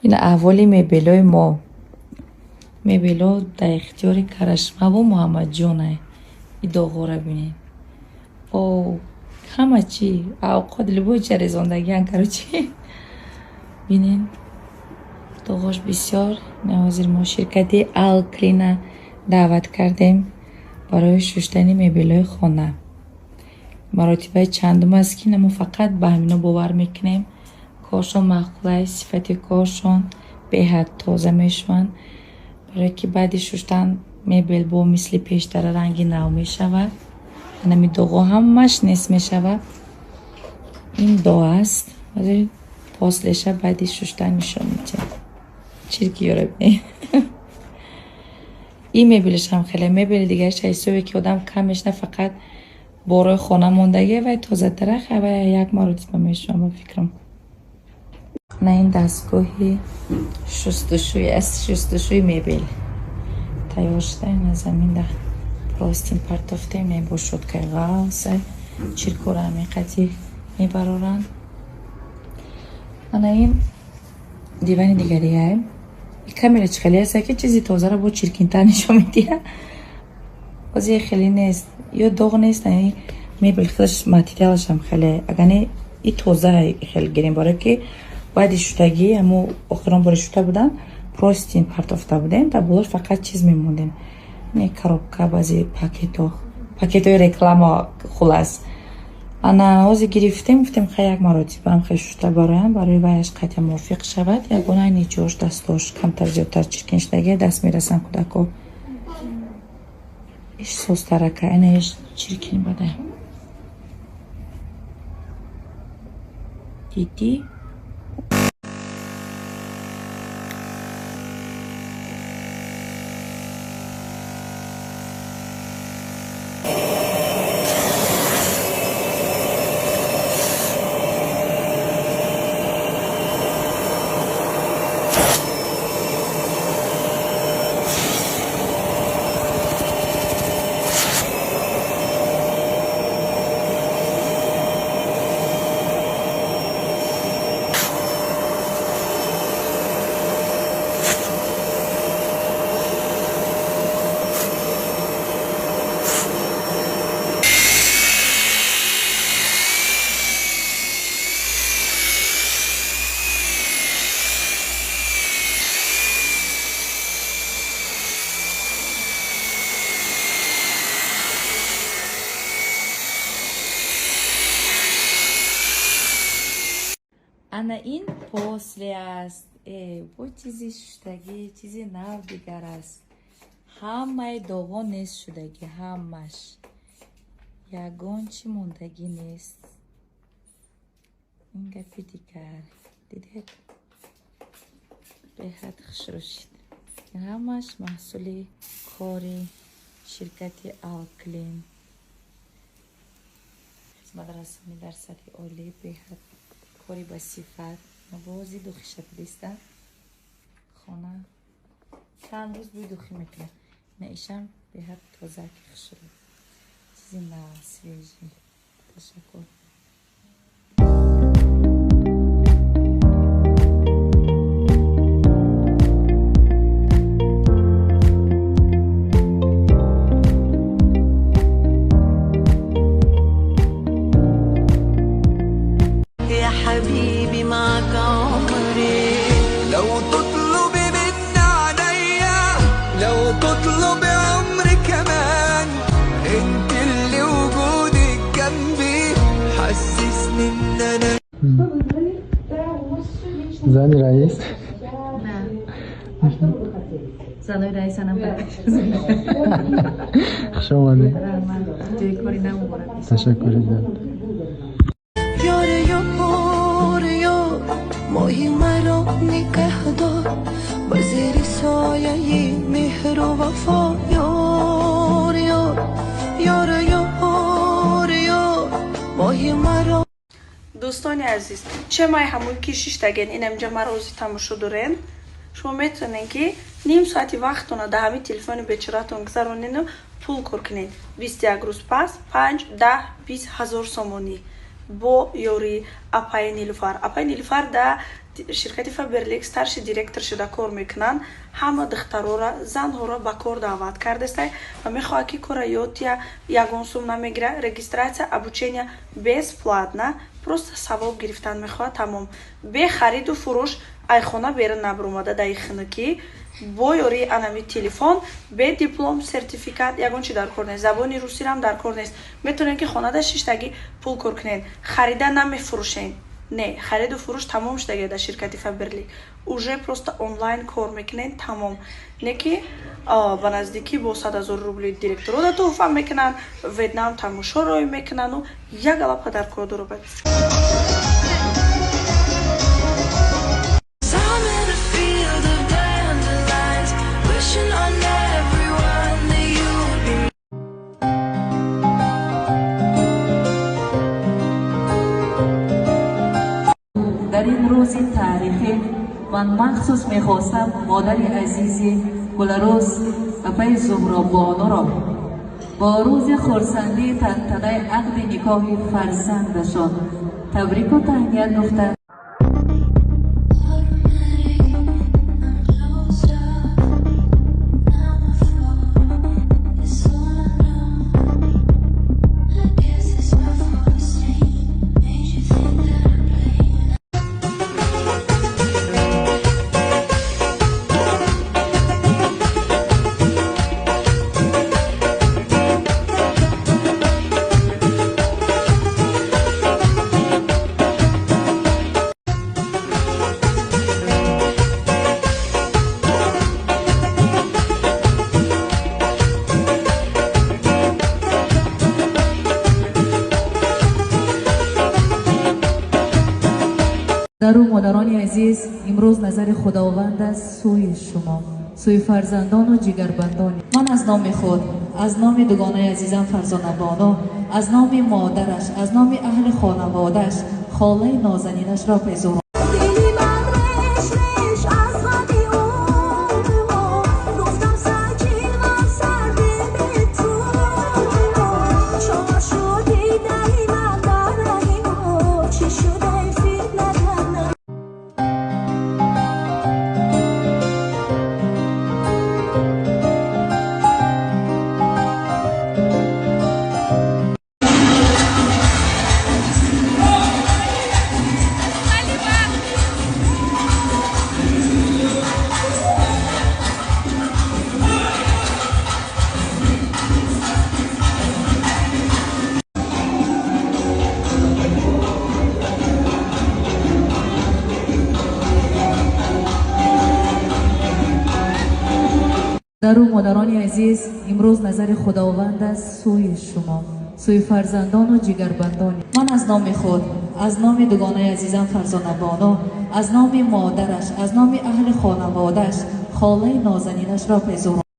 این احوالی میبلای ما میبلا در اختیار کرشمه و محمد جانه. این داغا را بینید. او همه چی اوقات لبوی چه رزاندگی انکارو چی بینین. داغاش بسیار نوازیر. ما شرکتی الکلین دعوت کردیم برای شستن میبلای خانه. مراتبه چندم است که ما فقط به همینا باور میکنیم. کارشون مقبوله، صفت کارشون بهت تازه میشون، برای که بعد شستن میبل با مثل پیشتر رنگی نو میشود. نمی داغا همش نیست میشود. این داغ است ولی فاصلش بعدی شستن نشون میده. چیرکی یاره بینید. این میبلش هم خیلی میبل دیگه شایسته که آدم کمش نه فقط برای خانه موندگی و تازه ترخ و یک مرتبه میشون با فکرم. نه این دستگاهی شستشوی است. شستشوی میبل تیار شده. این زمین ده پلاستین پرتافته میباشد که غاز چیرکور عمیقتی میبرارن. انا این دیوانی دیگریه کمیل خیلی است که چیزی تازه را با چیرکین تر نشون میده. بازی خیلی نیست یا داغ نیست. نه میبل خودش ماتریالش هم خیلی اگر نه این تازه خیلی گریم باره که بعد شوتگی همو آخران باره شوته بودن پلاستین پرتافته بودن تا بولش فقط چیز میموندن. نه коробка بازی پاکت‌های رکلام خلاص. انا اوزی گرفتیم گفتیم خیلی یک مراتب هم خیلی شوته برای وایش قطع موافق شود یا گناه نیچوش دستاش کمتر زیادتر چیرکین شدگی دست میرسن کودکو. ایش سوز ترکه اینش چیرکین بده. دیدی؟ انا این پوسلی است. با چیزی شدگی چیزی نو دیگر است. همه داغا نیست شدگی همش یگان چی موندگی نیست. این گفی دیگر دیدید به حد خشروشید. این همش محصولی کاری شرکتی الکلین مدرسه می در سطح عالی به حد کاری با صفت نبازی دوخی شده خانه چند روز بی دوخی میکنه. نایشم به حد تازه که خشرو چیزی نه سویجی. تشکر. زنی رئیس؟ نه زنای رئیس هم خوش آمده. جای کاری نمونه. تشکر جان. یاره یا ماهی مرا نگه دار با زیر سایه مهر و وفا. یاره یا ماهی مرا. دوستان عزیز چه مای همون که شیشتگین این امجا مروزی تماشا دارین. شما میتونین که نیم ساعتی وقتون رو ده همین تلفن بیچارتون گذرونین و پول کار کنین. 21 روز پس 5 10 20 هزار سومونی با یوری اپای نیلوفر. اپای نیلوفر ده ширкати Фаберлик старши директор шуда кор мекунанд, ҳама духтарора занҳоро ба кор даъват кардестай ва мехоҳад ки кора ётия ягон сум намегира, регистратсия обучения бесплатна, просто савоб гирифтан мехоҳад тамом. Бе хариду фурӯш айхона берун набиромада даи хинукӣ бо ёрии анави телефон, бе диплом, сертификат ягон чи дар кор нест. Забони русирам дар кор нест. Метавонед ки хонада шиштагӣ пул кор кунед. Харида намефурӯшед. Не, хариду фурӯш тамом шудагӣ дар ширкати Фаберлик. Уже просто онлайн кор мекунед тамом. Не ки ба наздикӣ бо 100 000 рубли директорода туҳфа мекунанд, Вьетнам тамошоро мекунанду як галапа дар кор дуробад. در این روز تاریخی من مخصوص میخواستم مادر عزیزی گلروز اپای زهرابانو را با روز خورسندی تنتنه عقد نکاح فرزندشان تبریک و تهنیت گفتم. در او مادران عزیز، امروز نظر خداوند است سوی شما، سوی فرزندان و جگربندان. من از نام خود، از نام دوگانه عزیزم فرزانه بانو، از نام مادرش، از نام اهل خانواده‌اش، خاله نازنینش را پذیرم. در او مادران عزیز، امروز نظر خداوند است سوی شما، سوی فرزندان و جگربندان. من از نام خود، از نام دوگانه عزیزم فرزانه بانو، از نام مادرش، از نام اهل خانواده‌اش، خاله نازنینش را پذیرم.